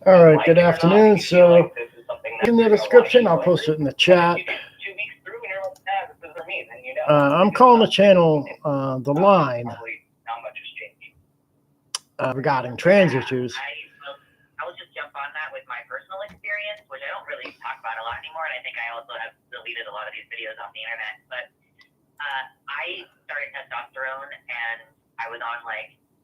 All right, good afternoon. So, in the description, I'll post it in the chat. I'm calling the channel The Line regarding trans issues. I'll just jump on that with my personal experience, which I don't really talk about a lot anymore, and I think I also have deleted a lot of these videos off the internet. But I started testosterone, and I was on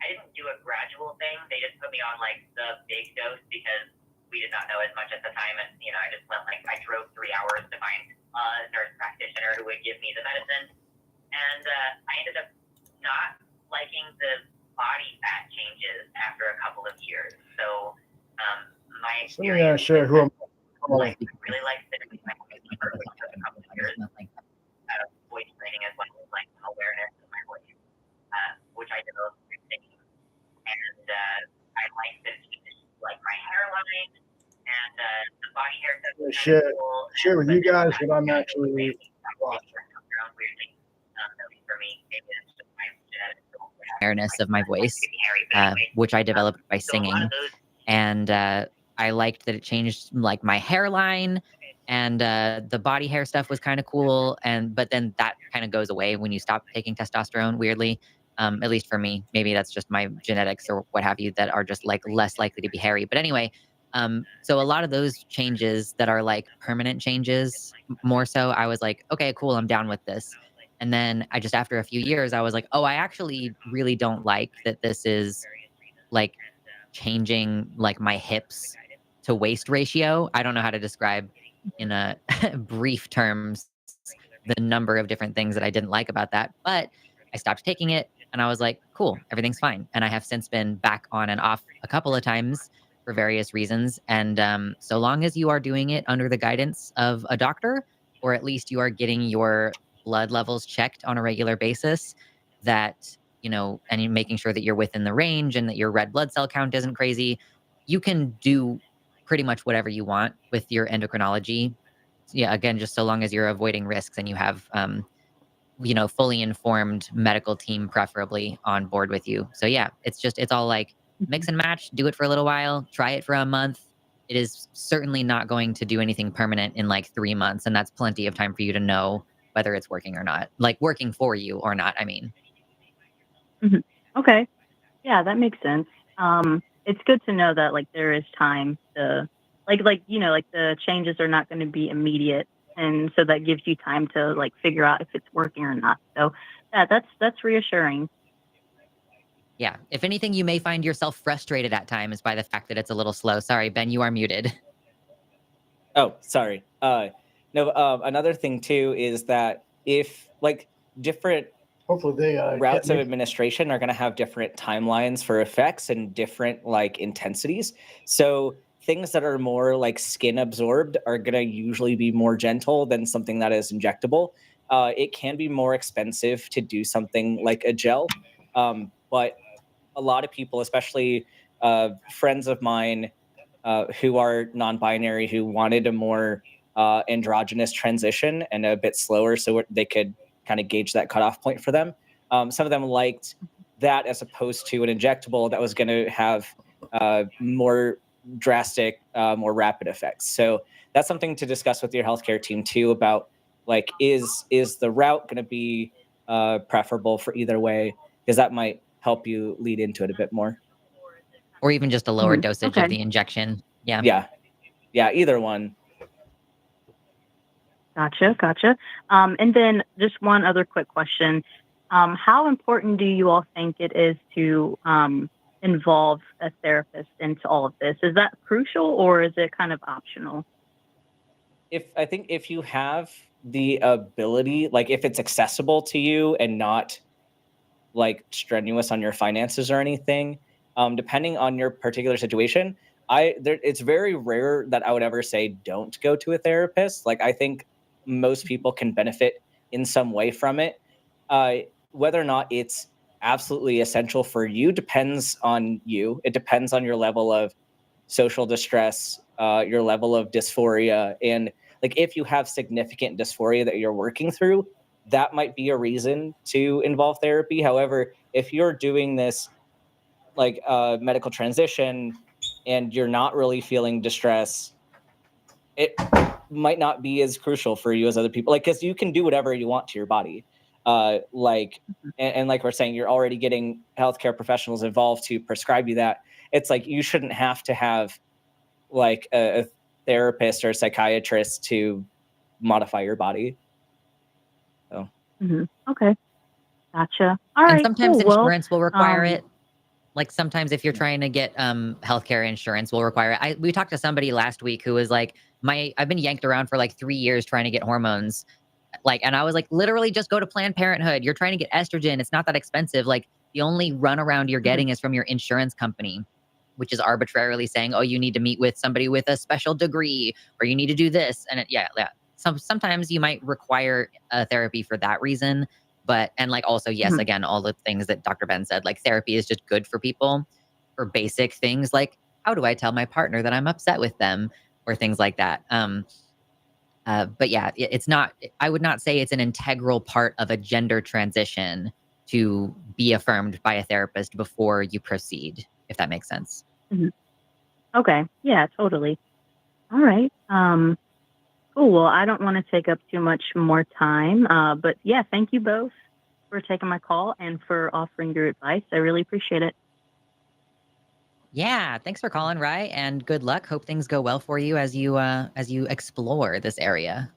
I didn't do a gradual thing. They just put me on the big dose because we did not know as much at the time, and I just went I drove 3 hours to find a nurse practitioner who would give me the medicine, and I ended up not liking the body fat changes after a couple of years. So my experience. Let me share who I'm calling. I really like sitting my for a couple of years. Voice training as well as awareness of my voice, which I developed through singing. And I like this my hairline and the body hair stuff. Share with you guys what I'm actually watching. Awareness of my voice, which I developed by singing, and I liked that it changed my hairline, and the body hair stuff was kind of cool, but then that kind of goes away when you stop taking testosterone, weirdly. At least for me, maybe that's just my genetics or what have you that are just less likely to be hairy. But anyway, so a lot of those changes that are permanent changes, more so, I was okay, cool, I'm down with this. And then after a few years, I was oh, I actually really don't like that this is changing my hips to waist ratio. I don't know how to describe in a brief terms the number of different things that I didn't like about that. But I stopped taking it and I was cool, everything's fine. And I have since been back on and off a couple of times for various reasons. And so long as you are doing it under the guidance of a doctor, or at least you are getting your blood levels checked on a regular basis, that, and you're making sure that you're within the range and that your red blood cell count isn't crazy, you can do pretty much whatever you want with your endocrinology. Yeah, again, just so long as you're avoiding risks and you have, fully informed medical team, preferably on board with you. So yeah, it's all mix and match, do it for a little while, try it for a month. It is certainly not going to do anything permanent in 3 months. And that's plenty of time for you to know whether it's working or not, working for you or not, I mean. Mm-hmm. Okay. Yeah, that makes sense. It's good to know that there is time to the changes are not going to be immediate, and so that gives you time to figure out if it's working or not. So yeah, that's reassuring. Yeah. If anything, you may find yourself frustrated at times by the fact that it's a little slow. Sorry, Ben, you are muted. Oh, sorry. No, another thing too is that if different hopefully they routes of administration are going to have different timelines for effects and different intensities. So things that are more skin absorbed are going to usually be more gentle than something that is injectable. It can be more expensive to do something like a gel, but a lot of people, especially friends of mine who are non-binary, who wanted a more androgynous transition and a bit slower so they could kind of gauge that cutoff point for them. Some of them liked that as opposed to an injectable that was going to have more drastic, more rapid effects. So that's something to discuss with your healthcare team too about is the route going to be preferable for either way, because that might help you lead into it a bit more. Or even just a lower dosage of the injection. Yeah, either one. Gotcha. And then just one other quick question. How important do you all think it is to involve a therapist into all of this? Is that crucial or is it kind of optional? I think if you have the ability, if it's accessible to you and not strenuous on your finances or anything, depending on your particular situation, it's very rare that I would ever say don't go to a therapist. I think most people can benefit in some way from it. Whether or not it's absolutely essential for you depends on you. It depends on your level of social distress, your level of dysphoria. And if you have significant dysphoria that you're working through, that might be a reason to involve therapy. However, if you're doing this medical transition and you're not really feeling distress, it might not be as crucial for you as other people. Like, because you can do whatever you want to your body. Like, and like we're saying, you're already getting healthcare professionals involved to prescribe you that. It's like you shouldn't have to have like a therapist or a psychiatrist to modify your body. So. Okay. Gotcha. All And right. sometimes Cool. Well, insurance will require it. Like sometimes if you're trying to get healthcare, insurance will require it. We talked to somebody last week who was like, I've been yanked around for like 3 years trying to get hormones. Like, and I was like, literally just go to Planned Parenthood. You're trying to get estrogen. It's not that expensive. Like the only runaround you're getting is from your insurance company, which is arbitrarily saying, oh, you need to meet with somebody with a special degree, or you need to do this. And yeah. Sometimes you might require therapy for that reason. And like also, yes, again, all the things that Dr. Ben said, like therapy is just good for people for basic things like, how do I tell my partner that I'm upset with them, or things like that. But yeah, it's not, I would not say it's an integral part of a gender transition to be affirmed by a therapist before you proceed, if that makes sense. Okay. Yeah, totally. All right. Cool. Well, I don't want to take up too much more time, but yeah, thank you both for taking my call and for offering your advice. I really appreciate it. Yeah, thanks for calling, Rye, and good luck. Hope things go well for you as you explore this area.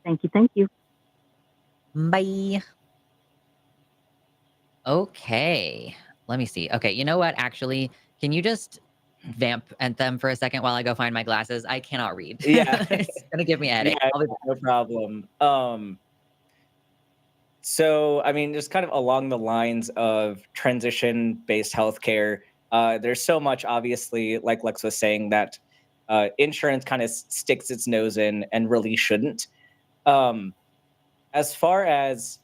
Thank you. Thank you. Bye. Okay, let me see. Okay, you know what? Actually, can you just vamp at them for a second while I go find my glasses? I cannot read. Yeah. It's gonna give me a headache. Yeah, I'll be back. no problem. So, I mean, just kind of along the lines of transition-based healthcare, there's so much, obviously, like Lex was saying, that insurance kind of sticks its nose in and really shouldn't. As far as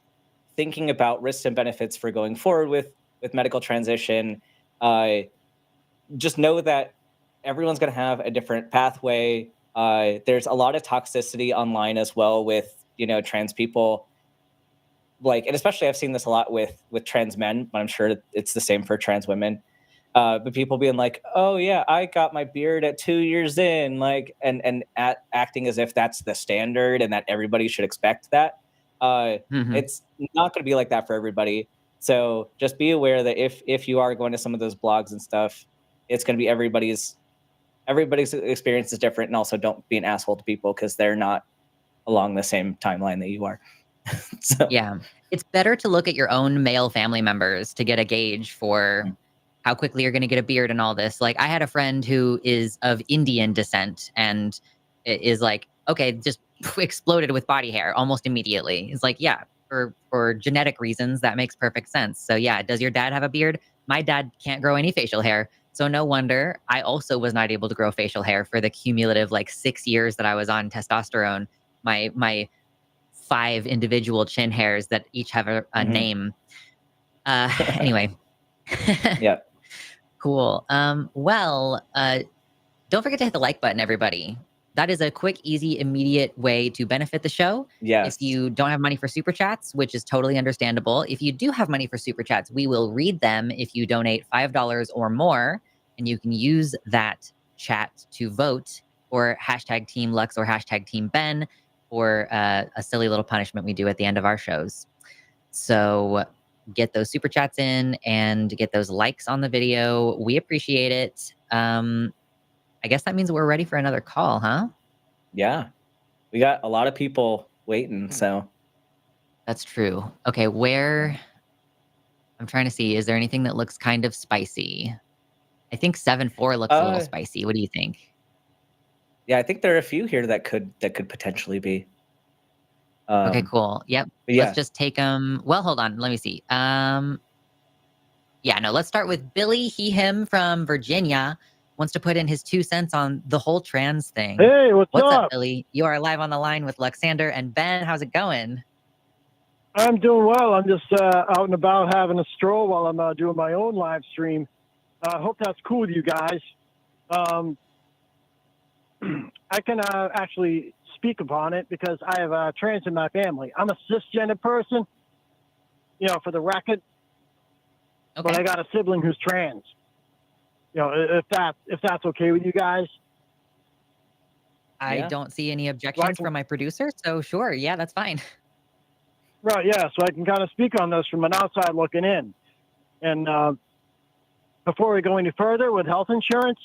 thinking about risks and benefits for going forward with medical transition, just know that everyone's going to have a different pathway. There's a lot of toxicity online as well with, trans people. Like, and especially I've seen this a lot with trans men, but I'm sure it's the same for trans women. But people being like, oh yeah, I got my beard at 2 years in, like, and acting as if that's the standard and that everybody should expect that. It's not going to be like that for everybody. So just be aware that if you are going to some of those blogs and stuff, it's going to be everybody's experience is different. And also don't be an asshole to people because they're not along the same timeline that you are. So. Yeah, it's better to look at your own male family members to get a gauge for how quickly you're going to get a beard and all this. Like, I had a friend who is of Indian descent and is like, okay, just exploded with body hair almost immediately. It's like, yeah, for genetic reasons, that makes perfect sense. So yeah, does your dad have a beard? My dad can't grow any facial hair. So no wonder I also was not able to grow facial hair for the cumulative 6 years that I was on testosterone. My 5 individual chin hairs that each have a name. Anyway. Yeah. Cool. Well, don't forget to hit the like button, everybody. That is a quick, easy, immediate way to benefit the show. Yes. If you don't have money for super chats, which is totally understandable. If you do have money for super chats, we will read them if you donate $5 or more, and you can use that chat to vote for hashtag Team Lux or hashtag Team Ben, or a silly little punishment we do at the end of our shows. So get those super chats in and get those likes on the video. We appreciate it. I guess that means we're ready for another call, huh? Yeah. We got a lot of people waiting, so. That's true. Okay, I'm trying to see, is there anything that looks kind of spicy? I think 7-4 looks a little spicy. What do you think? Yeah, I think there are a few here that could potentially be. Okay, cool. Yep. Yeah. Let's just take them. Well, hold on. Let me see. Yeah, no, let's start with Billy, him from Virginia. Wants to put in his 2 cents on the whole trans thing. Hey, what's up, up? Billy? You are live on the line with Luxander and Ben. How's it going? I'm doing well. I'm just out and about having a stroll while I'm doing my own live stream. I hope that's cool with you guys. I can actually speak upon it because I have trans in my family. I'm a cisgender person, for the record. Okay. But I got a sibling who's trans. if that's okay with you guys. I Yeah. don't see any objections from my producer, so sure, yeah, that's fine. Right, yeah. So I can kind of speak on this from an outside looking in. And before we go any further with health insurance,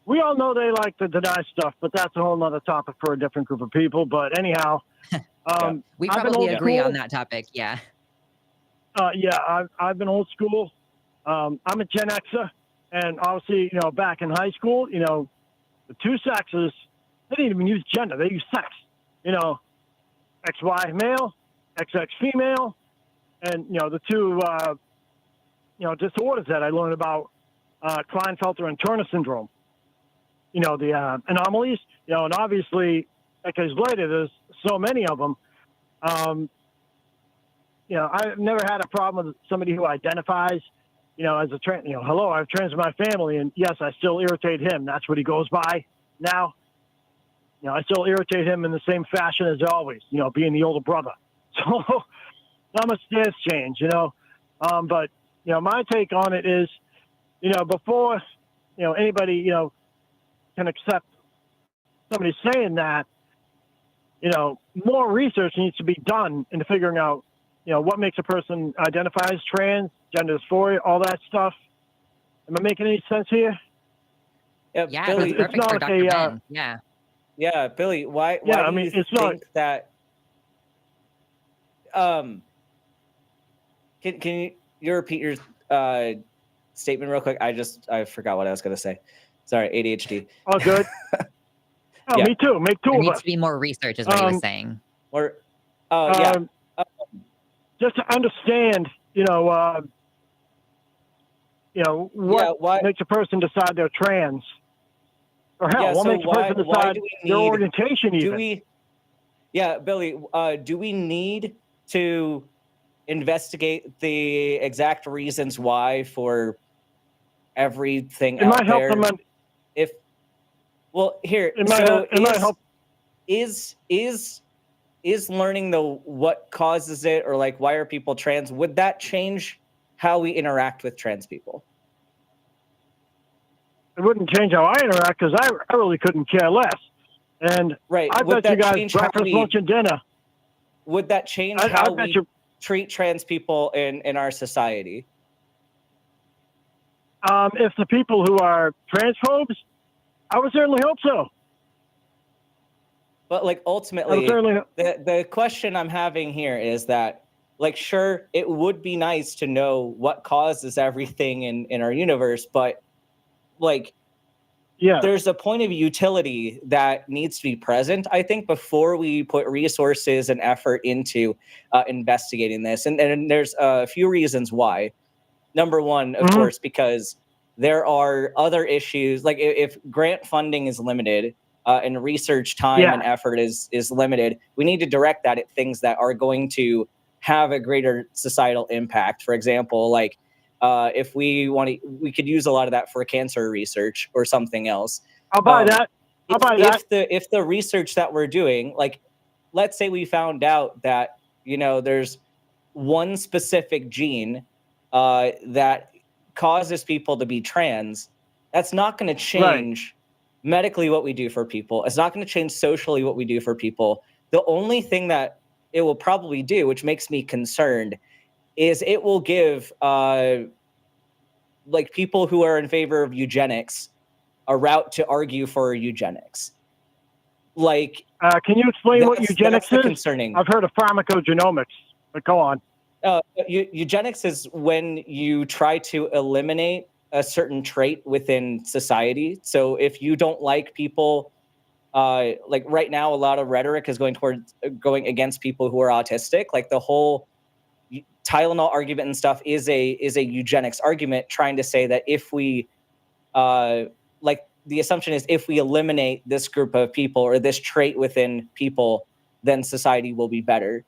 we all know they like to deny stuff, but that's a whole other topic for a different group of people. But anyhow, We I've been probably old agree school. on that topic. Yeah. I've been old school. I'm a Gen Xer, and obviously, back in high school, the two sexes, they didn't even use gender; they used sex. XY male, XX female, and the two disorders that I learned about, Klinefelter and Turner syndrome. The anomalies. And obviously, decades later, there's so many of them. I've never had a problem with somebody who identifies, as a trans. Hello, I've trans in my family, and yes, I still irritate him. That's what he goes by now. I still irritate him in the same fashion as always. Being the older brother. So not much has changed. But my take on it is, before anybody can accept somebody saying that, more research needs to be done into figuring out, what makes a person identify as trans, gender dysphoria, all that stuff. Am I making any sense here? Yeah, Billy, that's perfect not for like Dr. a, Ben. Yeah. Billy, why Yeah, do you it's not. think that? Can you repeat your statement real quick? I forgot what I was going to say. Sorry, ADHD. Oh, good. Yeah. Me too. Make two There of needs us. to be more research, is what he was saying. Or yeah. Just to understand, what why makes a person decide they're trans, or hell, Yeah, what so makes a person why decide do we their need- orientation even? do we Billy, do we need to investigate the exact reasons why for everything It out might help there? them. Here, It might, so it might help. is learning what causes it, or like why are people trans, would that change how we interact with trans people? It wouldn't change how I interact because I really couldn't care less. And Right. I Would bet you that guys change how breakfast, we- lunch, and dinner. Would that change I how bet we you. treat trans people in our society? If the people who are transphobes, I would certainly hope so. But like I would ultimately, certainly. the question I'm having here is that, like, sure, it would be nice to know what causes everything in our universe, but like, Yeah. there's a point of utility that needs to be present, I think, before we put resources and effort into investigating this. And there's a few reasons why. Number one, of course, because there are other issues. Like if grant funding is limited and research time and effort is limited, we need to direct that at things that are going to have a greater societal impact. For example, like if we could use a lot of that for cancer research or something else. I'll buy that. I'll buy that. If the research that we're doing, like, let's say we found out that, there's one specific gene that causes people to be trans, that's not going to change medically what we do for people. It's not going to change socially what we do for people. The only thing that it will probably do, which makes me concerned, is it will give like people who are in favor of eugenics a route to argue for eugenics. Like, can you explain what eugenics is? Concerning. I've heard of pharmacogenomics, but go on. Eugenics is when you try to eliminate a certain trait within society. So if you don't like people, like right now, a lot of rhetoric is going against people who are autistic. Like the whole Tylenol argument and stuff is a eugenics argument, trying to say that if we, like the assumption is if we eliminate this group of people or this trait within people, then society will be better.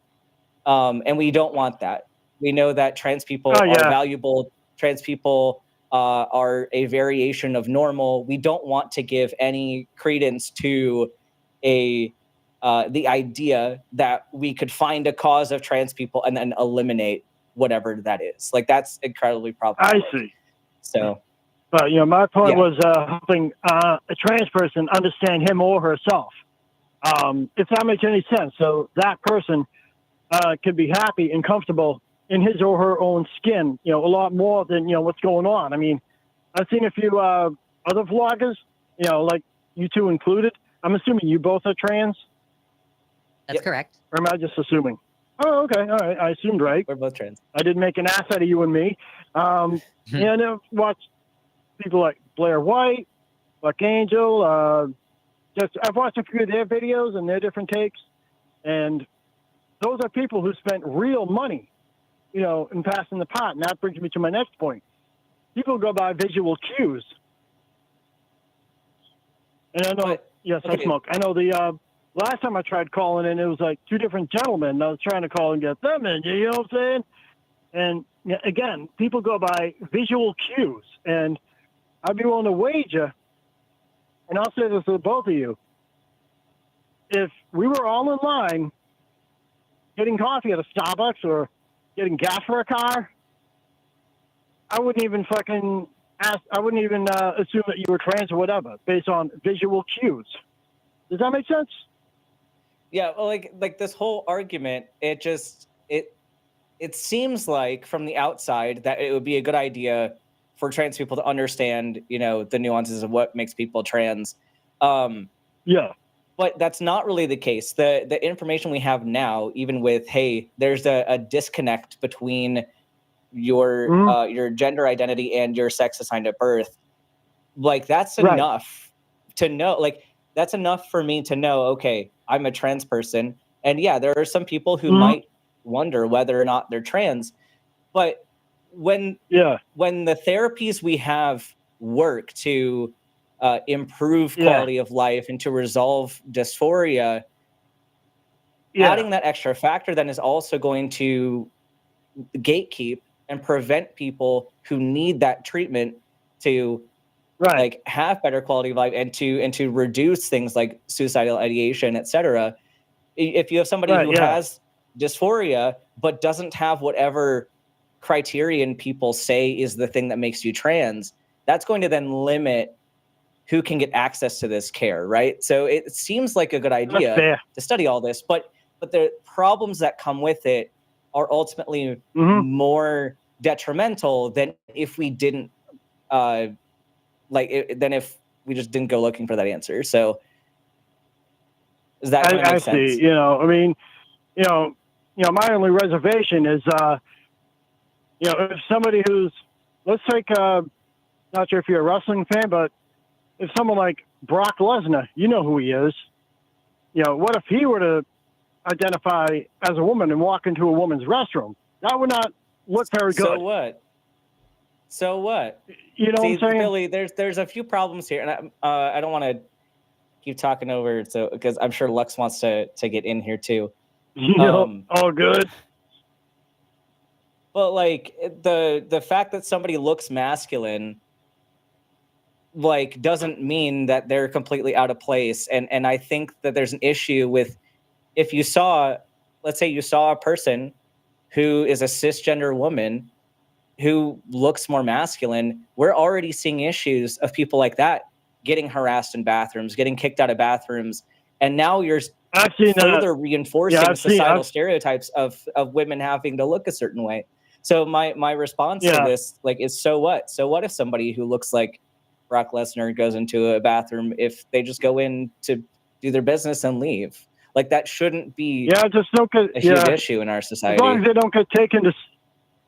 And we don't want that. We know that trans people are valuable. Trans people are a variation of normal. We don't want to give any credence to the idea that we could find a cause of trans people and then eliminate whatever that is. Like, that's incredibly problematic. I see. So, But my point Yeah. was helping a trans person understand him or herself, if that makes any sense. So that person can be happy and comfortable in his or her own skin, a lot more than what's going on. I mean, I've seen a few other vloggers, like you two included. I'm assuming you both are trans, That's Yep. correct. or am I just assuming? Oh, okay, all right. I assumed right. We're both trans. I didn't make an ass out of you and me. And I've watched people like Blair White, Buck Angel. I've watched a few of their videos and their different takes, and those are people who spent real money, in passing the pot. And that brings me to my next point. People go by visual cues, and I know. But- Yes, I okay. smoke. I know the last time I tried calling in, it was like two different gentlemen. And I was trying to call and get them in. You know what I'm saying? And again, people go by visual cues, and I'd be willing to wager, and I'll say this to both of you: if we were all in line getting coffee at a Starbucks or getting gas for a car, I wouldn't even fucking ask. I wouldn't even assume that you were trans or whatever based on visual cues. Does that make sense? Yeah, well, like this whole argument, it seems like from the outside that it would be a good idea for trans people to understand, the nuances of what makes people trans. Yeah. But that's not really the case. The information we have now, even with, hey, there's a disconnect between your gender identity and your sex assigned at birth. Like that's Right. enough to know. Like that's enough for me to know. Okay, I'm a trans person, and yeah, there are some people who might wonder whether or not they're trans. But when Yeah. the therapies we have work to improve Yeah. quality of life and to resolve dysphoria, Yeah. adding that extra factor then is also going to gatekeep and prevent people who need that treatment to Right. like have better quality of life and to reduce things like suicidal ideation, etc. If you have somebody Right, who yeah. has dysphoria but doesn't have whatever criterion people say is the thing that makes you trans, that's going to then limit who can get access to this care, right? So it seems like a good That's idea fair. to study all this, but the problems that come with it are ultimately Mhm. more detrimental than if we didn't than if we just didn't go looking for that answer. So does that kind of I make sense? see. I mean, my only reservation is, if somebody who's, let's take, not sure if you're a wrestling fan, but if someone like Brock Lesnar, you know who he is, what if he were to identify as a woman and walk into a woman's restroom? That would not look very good. So what? You know See, what I'm saying? Billy, there's a few problems here, and I don't want to keep talking over, so because I'm sure Lux wants to get in here too. All good. But like the fact that somebody looks masculine, like, doesn't mean that they're completely out of place, and I think that there's an issue with if you saw, let's say you saw a person who is a cisgender woman who looks more masculine, we're already seeing issues of people like that getting harassed in bathrooms, getting kicked out of bathrooms, and now you're I've seen further that. reinforcing Yeah, societal stereotypes of women having to look a certain way. So my response to Yeah. this is so what? So what if somebody who looks like Brock Lesnar goes into a bathroom if they just go in to do their business and leave? Like that shouldn't be Yeah, just don't get a huge issue in our society. As long as they don't get taken to.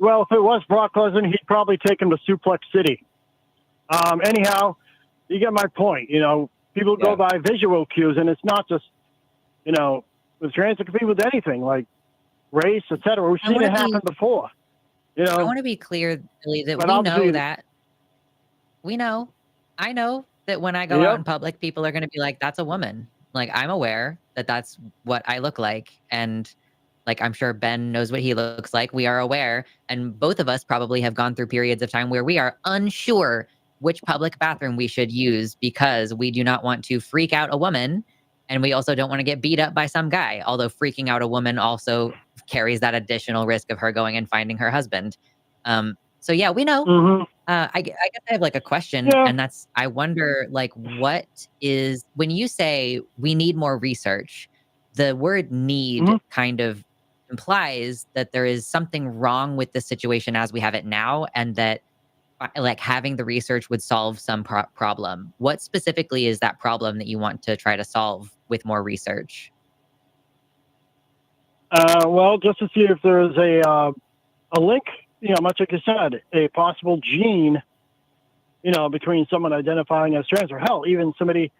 Well, if it was Brock Lesnar, he'd probably take him to Suplex City. Anyhow, you get my point. People go Yeah. by visual cues, and it's not just, with trans, it could be with anything like race, etc. We've I seen wanna it happen before. I want to be clear, Billy, that But we obviously- know that. I know that when I go Yep. out in public, people are going to be like, that's a woman. Like, I'm aware that that's what I look like. And like, I'm sure Ben knows what he looks like. We are aware. And both of us probably have gone through periods of time where we are unsure which public bathroom we should use because we do not want to freak out a woman. And we also don't want to get beat up by some guy. Although freaking out a woman also carries that additional risk of her going and finding her husband. So yeah, we know. Mhm. I guess I have like a question, Yeah. and that's I wonder like what is when you say we need more research, the word need Mhm. kind of implies that there is something wrong with the situation as we have it now, and that like having the research would solve some problem. What specifically is that problem that you want to try to solve with more research? Well, just to see if there's a link, much like you said, a possible gene, between someone identifying as trans, or hell, even somebody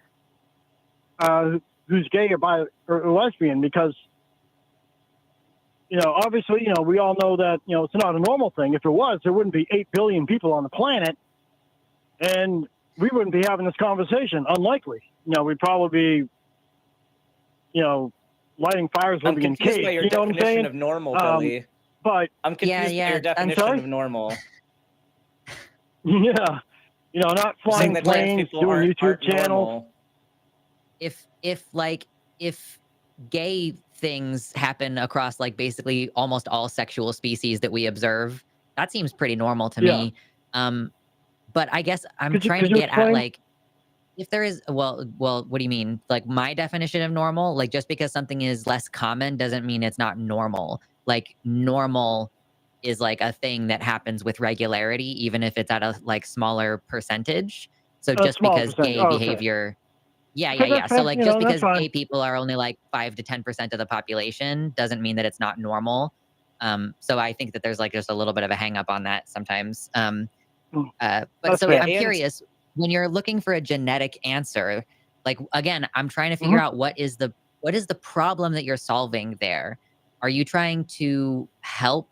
who's gay or bi or lesbian, because obviously, we all know that it's not a normal thing. If it was, there wouldn't be 8 billion people on the planet, and we wouldn't be having this conversation. Unlikely. We'd probably be, lighting fires, I'm living in confused caves. by your You know what I'm definition saying? of normal, Um, Billy. But I'm confused by yeah. your I'm definition sorry? of normal. yeah, not You're flying saying that trans planes, people doing aren't YouTube channels. normal. If gay things happen across like basically almost all sexual species that we observe, that seems pretty normal to Yeah. me. But I guess I'm Could you trying to could you get at explain? like if there is well, what do you mean? Like my definition of normal, like just because something is less common doesn't mean it's not normal. Like normal is like a thing that happens with regularity, even if it's at a like smaller percentage. So A just small because percentage. gay Oh, okay. behavior yeah, yeah, Okay, yeah. that's So fair. like just That's because fine. gay people are only like 5 to 10% of the population doesn't mean that it's not normal. So I think that there's like just a little bit of a hang up on that sometimes. Mm, But That's so fair. I'm And curious when you're looking for a genetic answer, like again, I'm trying to figure Mhm. out what is the problem that you're solving there? Are you trying to help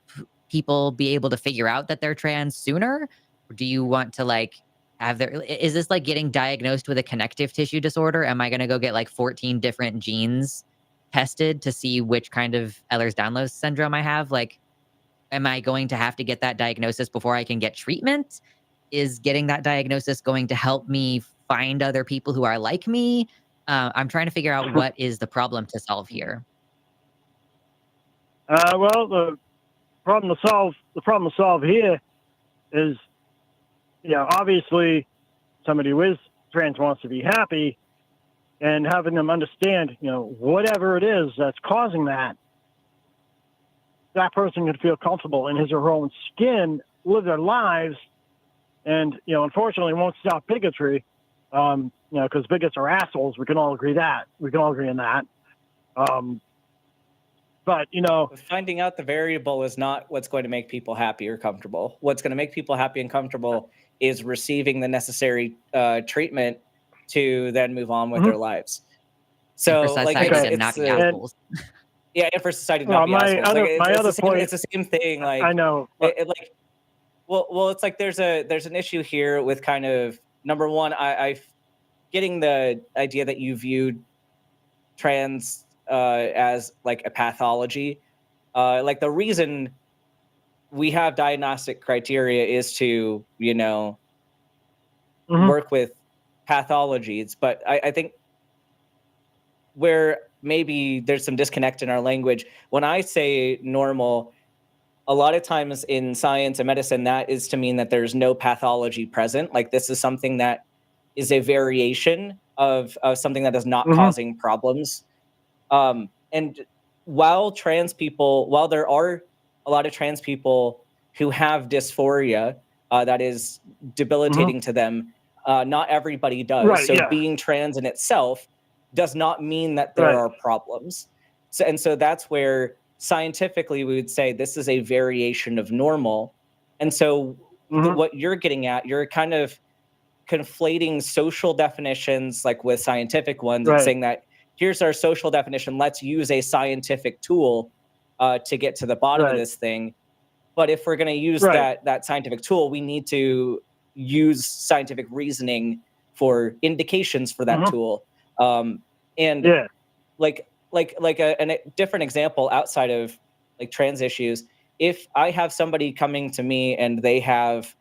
people be able to figure out that they're trans sooner? Or do you want to like have their is this like getting diagnosed with a connective tissue disorder? Am I going to go get like 14 different genes tested to see which kind of Ehlers-Danlos syndrome I have? Like am I going to have to get that diagnosis before I can get treatment? Is getting that diagnosis going to help me find other people who are like me? I'm trying to figure out what is the problem to solve here. Well, the problem to solve here is, obviously somebody who is trans wants to be happy, and having them understand, whatever it is that's causing that person can feel comfortable in his or her own skin, live their lives, and unfortunately, won't stop bigotry. Because bigots are assholes. We can all agree on that. But finding out the variable is not what's going to make people happy or comfortable. What's going to make people happy and comfortable is receiving the necessary treatment to then move on with Mhm. their lives. And for So, like, society Okay. to not be And- assholes. yeah, and for society to Well, not be my assholes. other- Like, my it's other the same. point- It's the same thing. Like, I know. But, like, well, it's like there's an issue here with kind of number one. I getting the idea that you viewed trans as like a pathology. Like the reason we have diagnostic criteria is to, Mhm. work with pathologies. But I think where maybe there's some disconnect in our language, when I say normal, a lot of times in science and medicine, that is to mean that there's no pathology present. Like this is something that is a variation of something that is not Mhm. causing problems. And while there are a lot of trans people who have dysphoria that is debilitating to them, not everybody does. Right, So yeah. being trans in itself does not mean that there Right. are problems. So that's where scientifically we would say this is a variation of normal. And so Mhm. what you're getting at, you're kind of conflating social definitions like with scientific ones and Right. saying that here's our social definition, let's use a scientific tool to get to the bottom of Right. this thing. But if we're going to use Right. that scientific tool, we need to use scientific reasoning for indications for that Mhm. tool. And Yeah. like a different example outside of like trans issues, if I have somebody coming to me and they have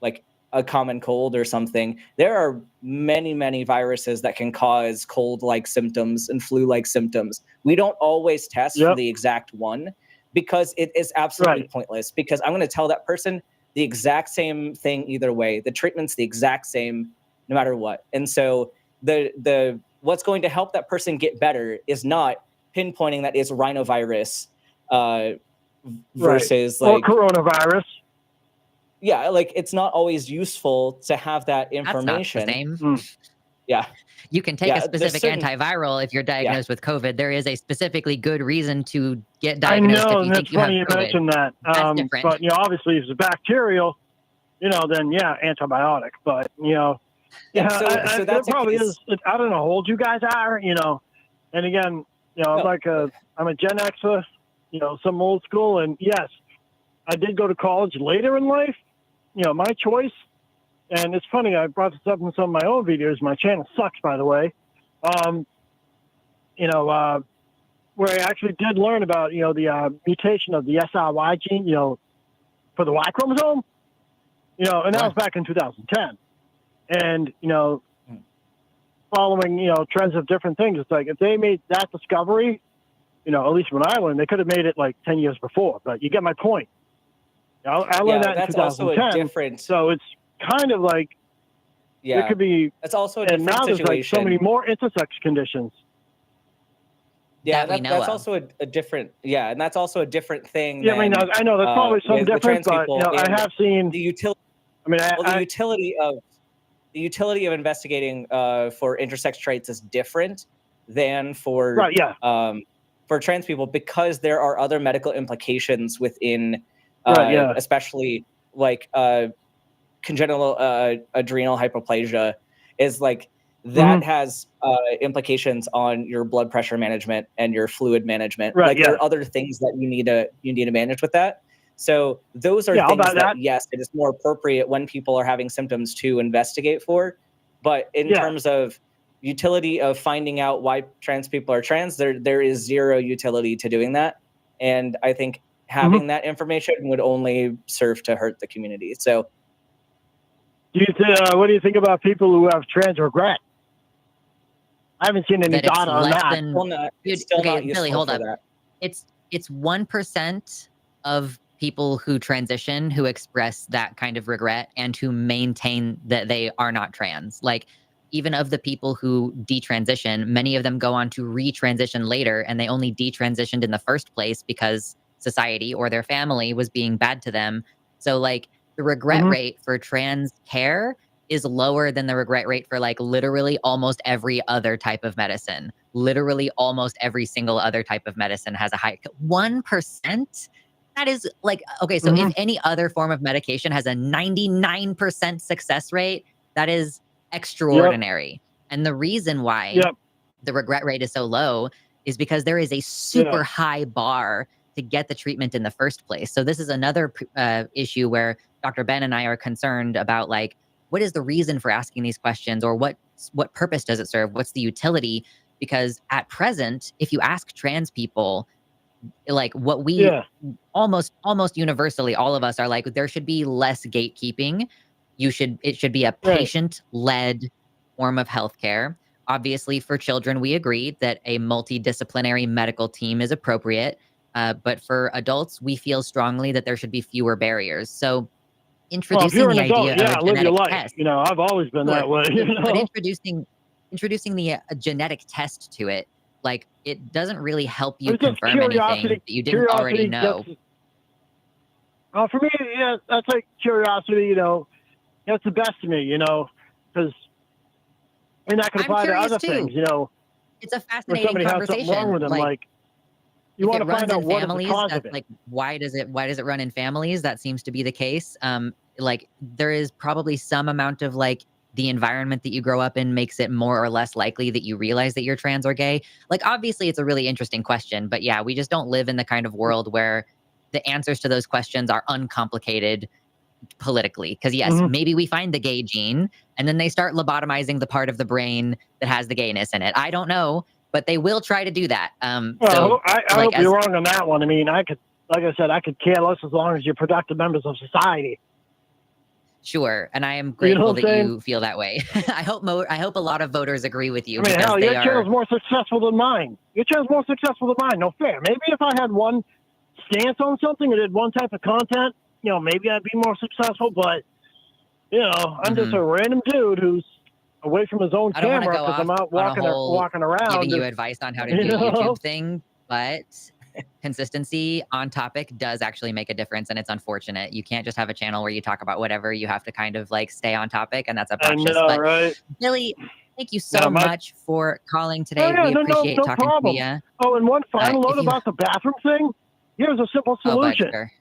like a common cold or something, there are many viruses that can cause cold-like symptoms and flu-like symptoms. We don't always test for Yep. the exact one because it is absolutely Right. pointless, because I'm going to tell that person the exact same thing either way. The treatment's the exact same no matter what. And so the what's going to help that person get better is not pinpointing that it's rhinovirus versus or like coronavirus. Yeah, like it's not always useful to have that information. That's not the same. Yeah. You can take Yeah, a specific certain- antiviral if you're diagnosed with COVID. There is a specifically good reason to get I diagnosed know, if and you think it's you have funny you COVID. mentioned that. That's different. But obviously, if it's bacterial, then antibiotic. But Yeah, so it that's a probably case- is. I don't know how old you guys are. And again, I'm a Gen Xer. Some old school, and yes, I did go to college later in life. My choice. And it's funny, I brought this up in some of my own videos. My channel sucks, by the way. Where I actually did learn about, the mutation of the SRY gene, for the Y chromosome, and that was back in 2010. And, following, trends of different things, it's like if they made that discovery, at least when I learned, they could have made it like 10 years before. But you get my point. I learned that in that's also 2010. a different. So it's kind of like Yeah, it could be, that's also a and different now there's like situation. so many more intersex conditions. Yeah, that we know that's of. also a different. Yeah, and that's also a different thing. Yeah, I than, know that's probably something with different, trans but people I and have seen. the utility. I mean, Well, the utility of investigating for intersex traits is different than for right, yeah, for trans people, because there are other medical implications within, Right, yeah. especially like congenital adrenal hyperplasia, is like that has implications on your blood pressure management and your fluid management. Right, like there yeah. are other things that you need to manage with that. So those are Yeah, I'll things buy that, that. yes, it is more appropriate when people are having symptoms to investigate for. But in Yeah. terms of utility of finding out why trans people are trans, there is zero utility to doing that. And I think having that information would only serve to hurt the community. So what do you think about people who have trans regret? I haven't seen any That it's data on less that. than- still not, Dude, it's still okay, not useful Billy, hold for up. that. It's 1% of people who transition who express that kind of regret and who maintain that they are not trans. Like, even of the people who detransition, many of them go on to retransition later, and they only detransitioned in the first place because society or their family was being bad to them. So like the regret rate for trans care is lower than the regret rate for like literally almost every other type of medicine. Literally almost every single other type of medicine has a high 1%. That is like, okay, so if any other form of medication has a 99% success rate, that is extraordinary. And the reason why the regret rate is so low is because there is a super high bar to get the treatment in the first place. So this is another issue where Dr. Ben and I are concerned about, like, what is the reason for asking these questions, or what purpose does it serve? What's the utility? Because at present, if you ask trans people, like what we almost universally, all of us are like, there should be less gatekeeping. It should be a patient-led form of healthcare. Obviously, for children, we agree that a multidisciplinary medical team is appropriate. But for adults, we feel strongly that there should be fewer barriers. So introducing the idea of a live your genetic life. test. I've always been that way. But introducing the genetic test to it, like, it doesn't really help you It's just confirm anything that you didn't already know. For me, that's like curiosity. That's the best to me. Because that can I'm apply to curious other too. things. It's a Where fascinating somebody has something conversation. wrong with them, like you if want it to runs find out in what is the families, cause of that's it. like, why does it run in families? That seems to be the case. Like, there is probably some amount of, like, the environment that you grow up in makes it more or less likely that you realize that you're trans or gay. Like, obviously it's a really interesting question, but yeah, we just don't live in the kind of world where the answers to those questions are uncomplicated politically. Because yes, maybe we find the gay gene and then they start lobotomizing the part of the brain that has the gayness in it. I don't know, but they will try to do that. Well, I hope you're wrong on that one. I mean, I could care less as long as you're productive members of society. Sure, and I am grateful what I'm that saying? you feel that way. I hope a lot of voters agree with you. I mean, because hell, they your are. channel's more successful than mine. Your channel's more successful than mine. No fair. Maybe if I had one stance on something or did one type of content, maybe I'd be more successful, but, I'm just a random dude who's away from his own I don't want to camera go because I'm off out on a walking, whole walking around. giving you just- advice on how to do you a know? YouTube thing, but consistency on topic does actually make a difference, and it's unfortunate. You can't just have a channel where you talk about whatever. You have to kind of like stay on topic, and that's I obnoxious. know, But right? Billy, thank you so No, my- much for calling Oh, today. yeah, We no appreciate talking problem. to you. Oh, and one final if note you- about the bathroom thing. Here's a simple Oh, bud, solution. sure.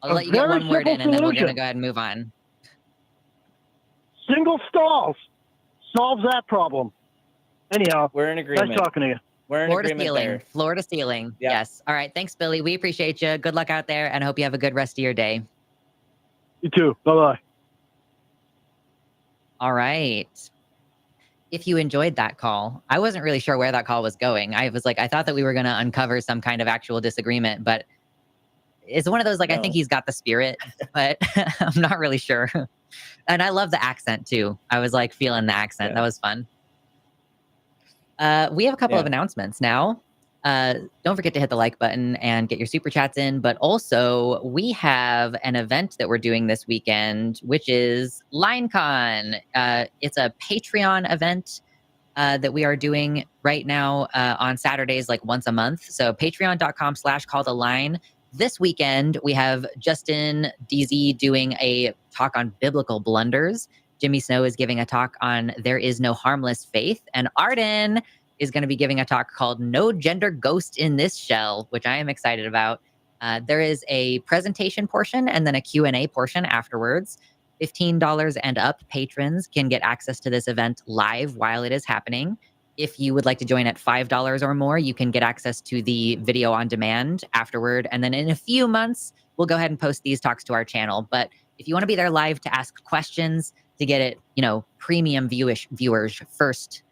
I'll A let you get very one word simple in, and then we're solution. gonna go ahead and move on. Single stalls solves that problem. Anyhow, We're in agreement. nice talking to you. We're in Floor to agreement ceiling. there. Floor to ceiling. Yeah. Yes. All right. Thanks, Billy. We appreciate you. Good luck out there, and I hope you have a good rest of your day. You too. Bye-bye. All right. If you enjoyed that call, I wasn't really sure where that call was going. I thought that we were going to uncover some kind of actual disagreement, but it's one of those, I think No. he's got the spirit, but I'm not really sure. And I love the accent too. I was feeling the accent. Yeah. That was fun. We have a couple of announcements now. Don't forget to hit the like button and get your super chats in. But also, we have an event that we're doing this weekend, which is LineCon. It's a Patreon event that we are doing right now on Saturdays, once a month. So patreon.com/calltheline. This weekend, we have Justin DZ doing a talk on biblical blunders. Jimmy Snow is giving a talk on There Is No Harmless Faith. And Arden is going to be giving a talk called No Gender Ghost in This Shell, which I am excited about. There is a presentation portion and then a Q&A portion afterwards. $15 and up patrons can get access to this event live while it is happening. If you would like to join at $5 or more, you can get access to the video on demand afterward. And then in a few months, we'll go ahead and post these talks to our channel. But if you want to be there live to ask questions, to get it, premium viewers first,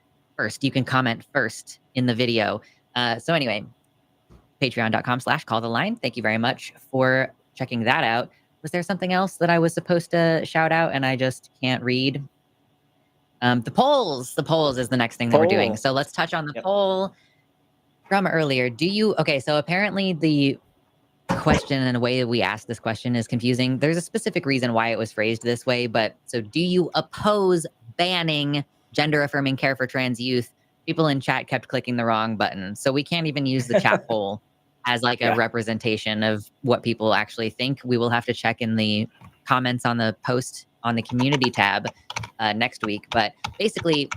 you can comment first in the video. So anyway, patreon.com/calltheline. Thank you very much for checking that out. Was there something else that I was supposed to shout out and I just can't read? The polls is the next thing that we're doing. Poll. So let's touch on the Yep. poll from earlier. So apparently the question and the way that we asked this question is confusing. There's a specific reason why it was phrased this way, but so do you oppose banning gender affirming care for trans youth? People in chat kept clicking the wrong button. So we can't even use the chat poll as a representation of what people actually think. We will have to check in the comments on the post on the community tab next week. But basically,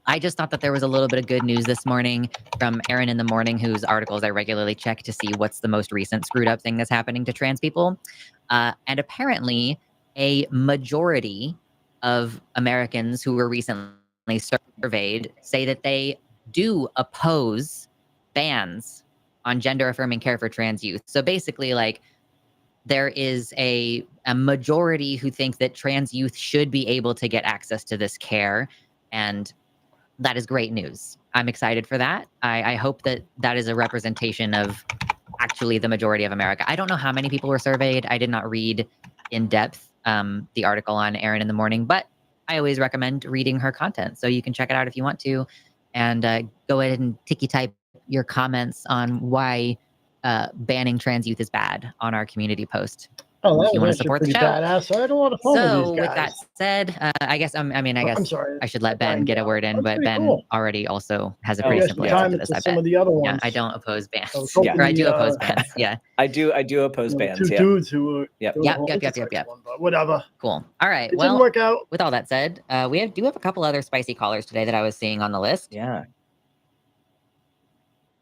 I just thought that there was a little bit of good news this morning from Aaron in the Morning, whose articles I regularly check to see what's the most recent screwed up thing that's happening to trans people. And apparently, a majority of Americans who were recently surveyed say that they do oppose bans on gender affirming care for trans youth. So basically, there is a majority who think that trans youth should be able to get access to this care. And that is great news. I'm excited for that. I hope that that is a representation of actually the majority of America. I don't know how many people were surveyed. I did not read in depth the article on Aaron in the Morning, but I always recommend reading her content. So you can check it out if you want to, and go ahead and ticky type your comments on why banning trans youth is bad on our community post. Oh, that If you wanna was support actually the pretty show. badass. So I don't want to follow So these with guys. that said, I guess I'm sorry. I should let Ben get a word in, That's but pretty Ben cool. already also has a Oh, pretty yes, simple we answer time to it this. to I some bet. of the other ones. Yeah, I don't oppose bans. I was Yeah. hoping Or I do the, oppose bans. Yeah, I do oppose two bans. Yeah. dudes who were Yep. doing Yep, the whole yep, yep, intersex yep. one, but whatever. cool. All right. It didn't Well, work out. with all that said, we do have a couple other spicy callers today that I was seeing on the list. Yeah.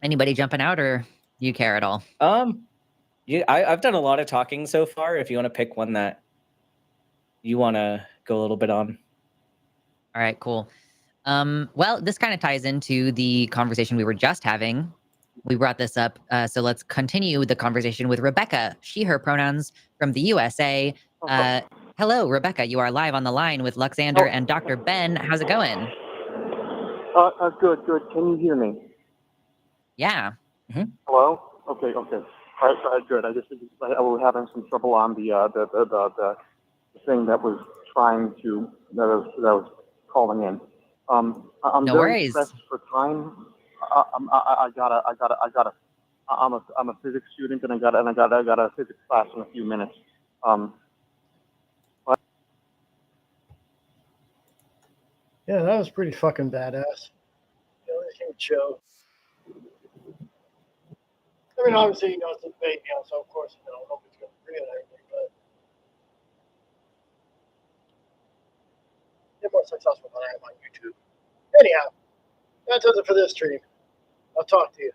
Anybody jumping out, or you care at all? Yeah, I've done a lot of talking so far. If you want to pick one that you want to go a little bit on. All right, cool. Well, this kind of ties into the conversation we were just having. We brought this up, so let's continue the conversation with Rebecca, she, her pronouns, from the USA. Hello, Rebecca. You are live on the line with Luxander and Dr. Ben. How's it going? Good. Can you hear me? Yeah. Hello? Okay. All right, good. I was having some trouble on the thing that was that was calling in. I'm No very worries. pressed for time. I'm a physics student, and I got a physics class in a few minutes. Yeah, that was pretty fucking badass. Huge show. I mean, obviously, it's a debate, so of course, nobody's going to agree on everything, but they're more successful than I am on YouTube. Anyhow, that does it for this stream. I'll talk to you.